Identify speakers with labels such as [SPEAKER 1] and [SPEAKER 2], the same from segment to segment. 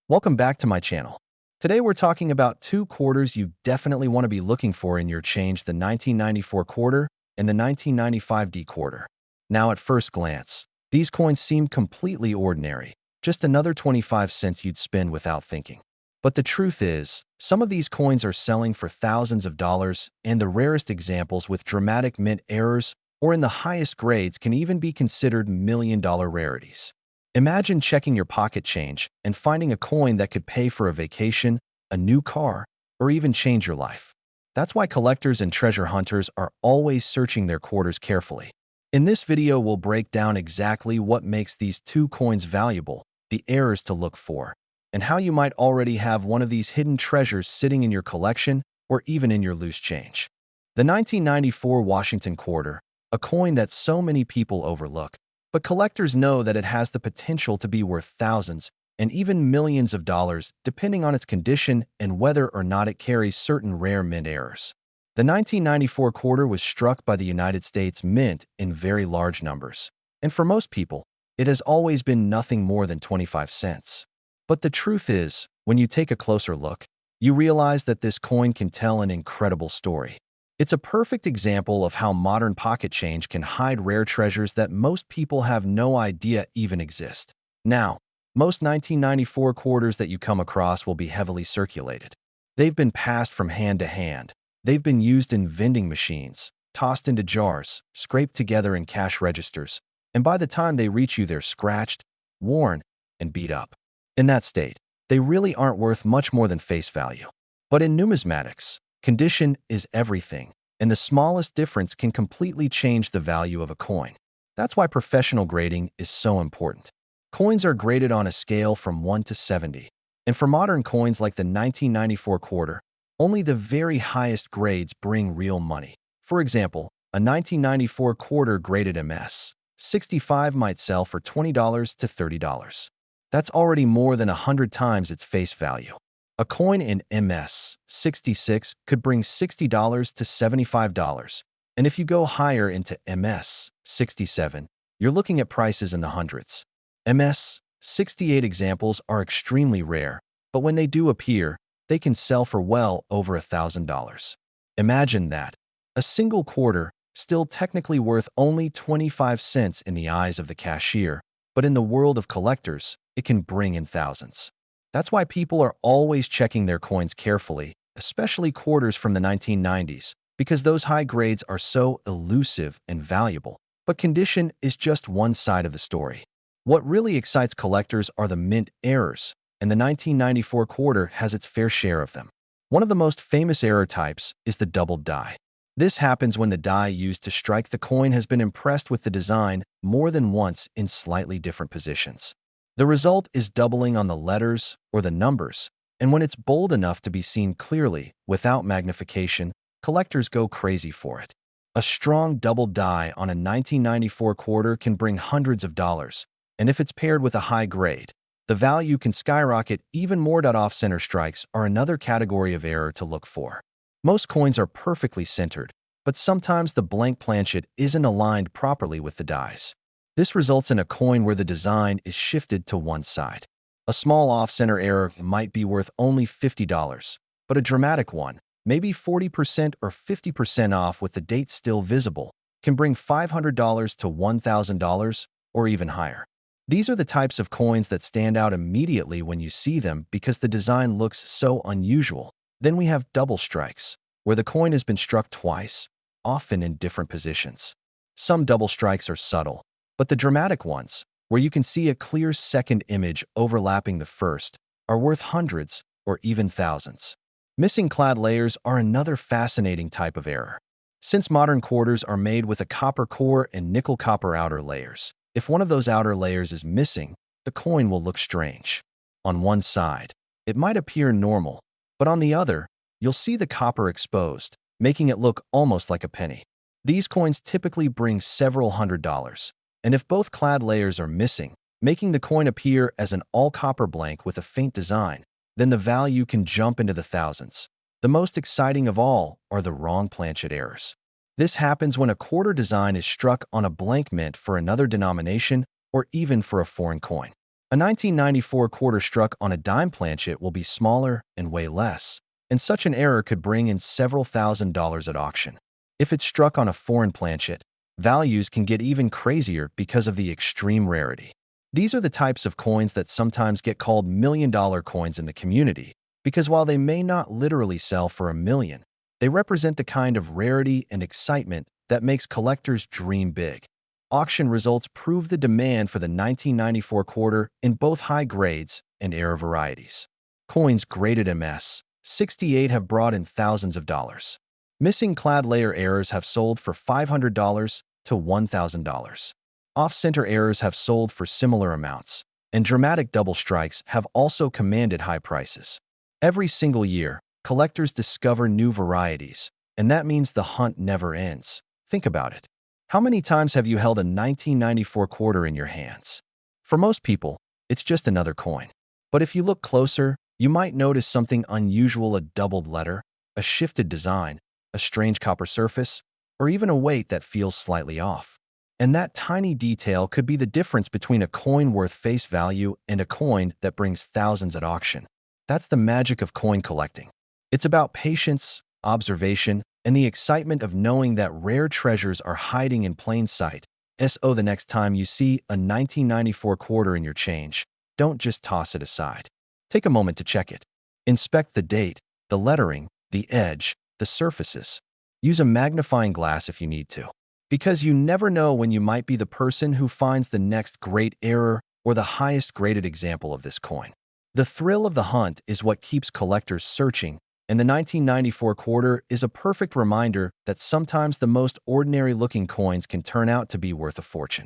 [SPEAKER 1] Welcome back to my channel. Today we're talking about two quarters you definitely want to be looking for in your change, the 1994 quarter and the 1995 D quarter. Now at first glance, these coins seem completely ordinary, just another 25 cents you'd spend without thinking. But the truth is, some of these coins are selling for thousands of dollars, and the rarest examples with dramatic mint errors or in the highest grades can even be considered million-dollar rarities. Imagine checking your pocket change and finding a coin that could pay for a vacation, a new car, or even change your life. That's why collectors and treasure hunters are always searching their quarters carefully. In this video, we'll break down exactly what makes these two coins valuable, the errors to look for, and how you might already have one of these hidden treasures sitting in your collection or even in your loose change. The 1994 Washington Quarter, a coin that so many people overlook, but collectors know that it has the potential to be worth thousands and even millions of dollars depending on its condition and whether or not it carries certain rare mint errors. The 1994 quarter was struck by the United States Mint in very large numbers, and for most people, it has always been nothing more than 25 cents. But the truth is, when you take a closer look, you realize that this coin can tell an incredible story. It's a perfect example of how modern pocket change can hide rare treasures that most people have no idea even exist. Now, most 1994 quarters that you come across will be heavily circulated. They've been passed from hand to hand. They've been used in vending machines, tossed into jars, scraped together in cash registers, and by the time they reach you, they're scratched, worn, and beat up. In that state, they really aren't worth much more than face value. But in numismatics, condition is everything, and the smallest difference can completely change the value of a coin. That's why professional grading is so important. Coins are graded on a scale from 1 to 70, and for modern coins like the 1994 quarter, only the very highest grades bring real money. For example, a 1994 quarter graded MS 65 might sell for $20 to $30. That's already more than 100 times its face value. A coin in MS 66 could bring $60 to $75, and if you go higher into MS 67, you're looking at prices in the hundreds. MS 68 examples are extremely rare, but when they do appear, they can sell for well over $1,000. Imagine that. A single quarter, still technically worth only 25 cents in the eyes of the cashier, but in the world of collectors, it can bring in thousands. That's why people are always checking their coins carefully, especially quarters from the 1990s, because those high grades are so elusive and valuable. But condition is just one side of the story. What really excites collectors are the mint errors, and the 1994 quarter has its fair share of them. One of the most famous error types is the doubled die. This happens when the die used to strike the coin has been impressed with the design more than once in slightly different positions. The result is doubling on the letters or the numbers, and when it's bold enough to be seen clearly without magnification, collectors go crazy for it. A strong double die on a 1994 quarter can bring hundreds of dollars, and if it's paired with a high grade, the value can skyrocket even more. Off-center strikes are another category of error to look for. Most coins are perfectly centered, but sometimes the blank planchet isn't aligned properly with the dies. This results in a coin where the design is shifted to one side. A small off-center error might be worth only $50, but a dramatic one, maybe 40% or 50% off with the date still visible, can bring $500 to $1,000 or even higher. These are the types of coins that stand out immediately when you see them because the design looks so unusual. Then we have double strikes, where the coin has been struck twice, often in different positions. Some double strikes are subtle, but the dramatic ones, where you can see a clear second image overlapping the first, are worth hundreds or even thousands. Missing clad layers are another fascinating type of error. Since modern quarters are made with a copper core and nickel-copper outer layers, if one of those outer layers is missing, the coin will look strange. On one side, it might appear normal, but on the other, you'll see the copper exposed, making it look almost like a penny. These coins typically bring several $100s. And if both clad layers are missing, making the coin appear as an all-copper blank with a faint design, then the value can jump into the thousands. The most exciting of all are the wrong planchet errors. This happens when a quarter design is struck on a blank mint for another denomination or even for a foreign coin. A 1994 quarter struck on a dime planchet will be smaller and weigh less, and such an error could bring in several $1,000s at auction. If it's struck on a foreign planchet, values can get even crazier because of the extreme rarity. These are the types of coins that sometimes get called million-dollar coins in the community, because while they may not literally sell for $1 million, they represent the kind of rarity and excitement that makes collectors dream big. Auction results prove the demand for the 1994 quarter in both high grades and era varieties. Coins graded MS-68 have brought in thousands of dollars. Missing clad layer errors have sold for $500 to $1,000. Off-center errors have sold for similar amounts, and dramatic double strikes have also commanded high prices. Every single year, collectors discover new varieties, and that means the hunt never ends. Think about it. How many times have you held a 1994 quarter in your hands? For most people, it's just another coin. But if you look closer, you might notice something unusual: a doubled letter, a shifted design, a strange copper surface, or even a weight that feels slightly off. And that tiny detail could be the difference between a coin worth face value and a coin that brings thousands at auction. That's the magic of coin collecting. It's about patience, observation, and the excitement of knowing that rare treasures are hiding in plain sight. So the next time you see a 1994 quarter in your change, don't just toss it aside. Take a moment to check it. Inspect the date, the lettering, the edge, the surfaces. Use a magnifying glass if you need to, because you never know when you might be the person who finds the next great error or the highest graded example of this coin. The thrill of the hunt is what keeps collectors searching, and the 1994 quarter is a perfect reminder that sometimes the most ordinary-looking coins can turn out to be worth a fortune.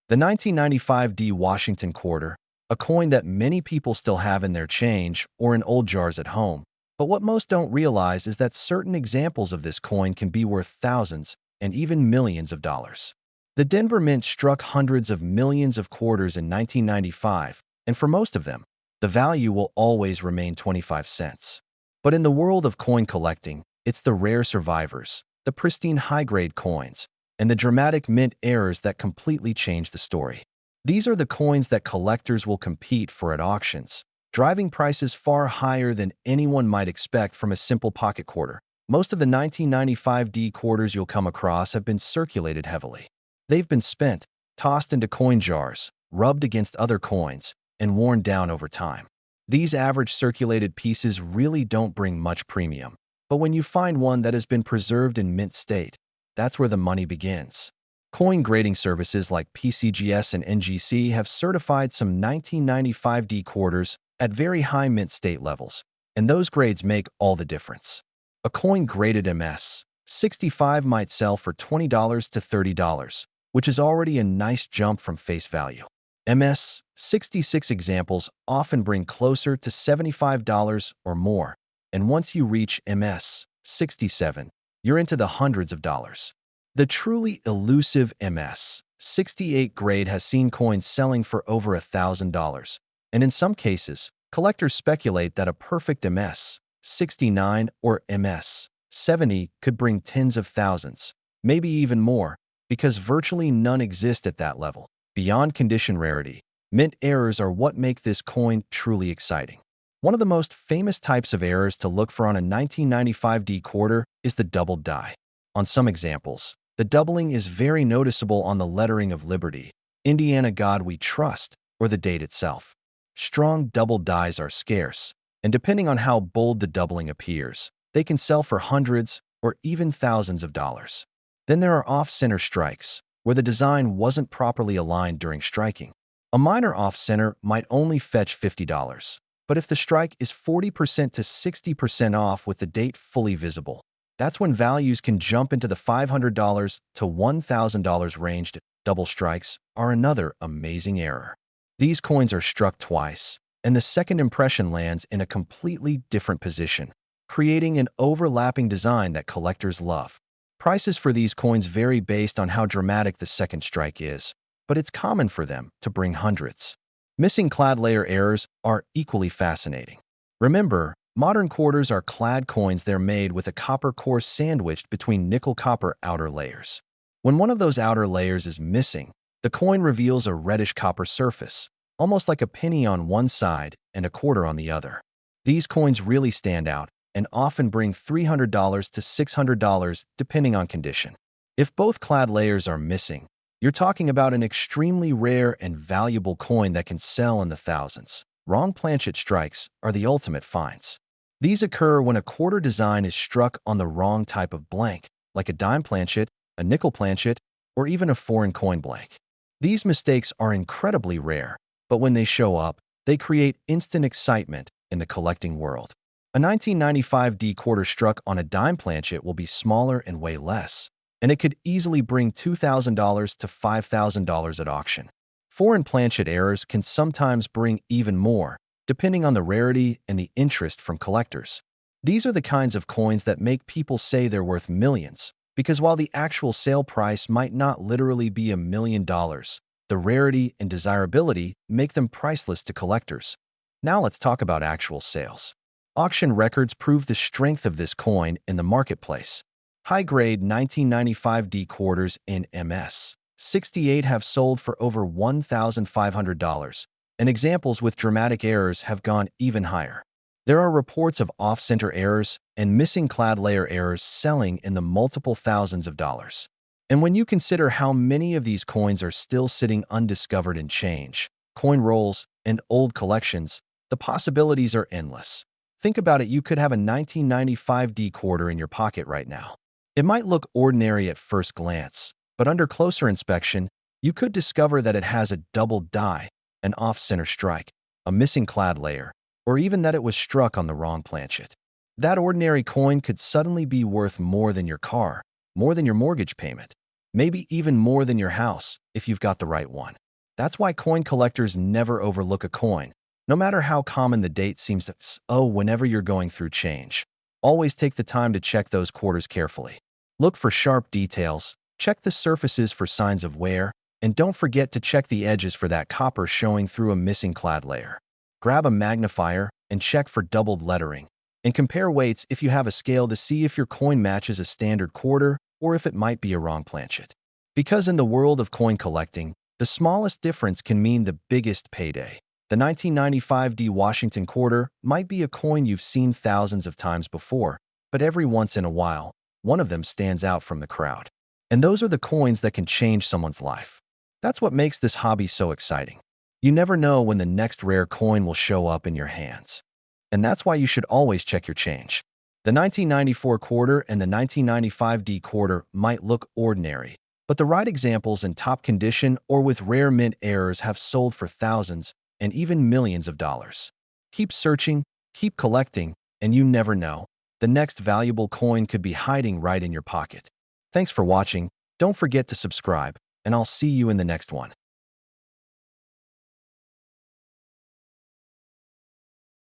[SPEAKER 1] The 1995 D Washington quarter, a coin that many people still have in their change or in old jars at home. But what most don't realize is that certain examples of this coin can be worth thousands and even millions of dollars. The Denver Mint struck hundreds of millions of quarters in 1995, and for most of them, the value will always remain 25 cents. But in the world of coin collecting, it's the rare survivors, the pristine high-grade coins, and the dramatic mint errors that completely change the story. These are the coins that collectors will compete for at auctions, driving prices far higher than anyone might expect from a simple pocket quarter. Most of the 1995 D quarters you'll come across have been circulated heavily. They've been spent, tossed into coin jars, rubbed against other coins, and worn down over time. These average circulated pieces really don't bring much premium, but when you find one that has been preserved in mint state, that's where the money begins. Coin grading services like PCGS and NGC have certified some 1995 D quarters at very high mint state levels, and those grades make all the difference. A coin graded MS-65 might sell for $20 to $30, which is already a nice jump from face value. MS-66 examples often bring closer to $75 or more, and once you reach MS-67, you're into the hundreds of dollars. The truly elusive MS-68 grade has seen coins selling for over $1,000, and in some cases, collectors speculate that a perfect MS-69 or MS-70 could bring tens of thousands, maybe even more, because virtually none exist at that level. Beyond condition rarity, mint errors are what make this coin truly exciting. One of the most famous types of errors to look for on a 1995 D quarter is the doubled die. On some examples, the doubling is very noticeable on the lettering of Liberty, Indiana God We Trust, or the date itself. Strong doubled dies are scarce, and depending on how bold the doubling appears, they can sell for hundreds or even thousands of dollars. Then there are off-center strikes, where the design wasn't properly aligned during striking. A minor off-center might only fetch $50, but if the strike is 40% to 60% off with the date fully visible, that's when values can jump into the $500 to $1,000 range. Double strikes are another amazing error. These coins are struck twice, and the second impression lands in a completely different position, creating an overlapping design that collectors love. Prices for these coins vary based on how dramatic the second strike is, but it's common for them to bring hundreds. Missing clad layer errors are equally fascinating. Remember, modern quarters are clad coins. They're made with a copper core sandwiched between nickel-copper outer layers. When one of those outer layers is missing, the coin reveals a reddish copper surface, almost like a penny on one side and a quarter on the other. These coins really stand out and often bring $300 to $600 depending on condition. If both clad layers are missing, you're talking about an extremely rare and valuable coin that can sell in the thousands. Wrong planchet strikes are the ultimate finds. These occur when a quarter design is struck on the wrong type of blank, like a dime planchet, a nickel planchet, or even a foreign coin blank. These mistakes are incredibly rare, but when they show up, they create instant excitement in the collecting world. A 1995 D quarter struck on a dime planchet will be smaller and weigh less, and it could easily bring $2,000 to $5,000 at auction. Foreign planchet errors can sometimes bring even more, depending on the rarity and the interest from collectors. These are the kinds of coins that make people say they're worth millions, because while the actual sale price might not literally be $1 million, the rarity and desirability make them priceless to collectors. Now let's talk about actual sales. Auction records prove the strength of this coin in the marketplace. High-grade 1995 D quarters in MS 68 have sold for over $1,500, and examples with dramatic errors have gone even higher. There are reports of off-center errors and missing clad layer errors selling in the multiple thousands of dollars. And when you consider how many of these coins are still sitting undiscovered in change, coin rolls, and old collections, the possibilities are endless. Think about it, you could have a 1995 D quarter in your pocket right now. It might look ordinary at first glance, but under closer inspection, you could discover that it has a double die, an off-center strike, a missing clad layer, or even that it was struck on the wrong planchet. That ordinary coin could suddenly be worth more than your car, more than your mortgage payment, maybe even more than your house if you've got the right one. That's why coin collectors never overlook a coin, no matter how common the date seems to. Whenever you're going through change, always take the time to check those quarters carefully. Look for sharp details, check the surfaces for signs of wear, and don't forget to check the edges for that copper showing through a missing clad layer. Grab a magnifier and check for doubled lettering, and compare weights if you have a scale to see if your coin matches a standard quarter or if it might be a wrong planchet. Because in the world of coin collecting, the smallest difference can mean the biggest payday. The 1995 D Washington quarter might be a coin you've seen thousands of times before, but every once in a while, one of them stands out from the crowd. And those are the coins that can change someone's life. That's what makes this hobby so exciting. You never know when the next rare coin will show up in your hands. And that's why you should always check your change. The 1994 quarter and the 1995 D quarter might look ordinary, but the right examples in top condition or with rare mint errors have sold for thousands and even millions of dollars. Keep searching, keep collecting, and you never know. The next valuable coin could be hiding right in your pocket. Thanks for watching. Don't forget to subscribe, and I'll see you in the next one.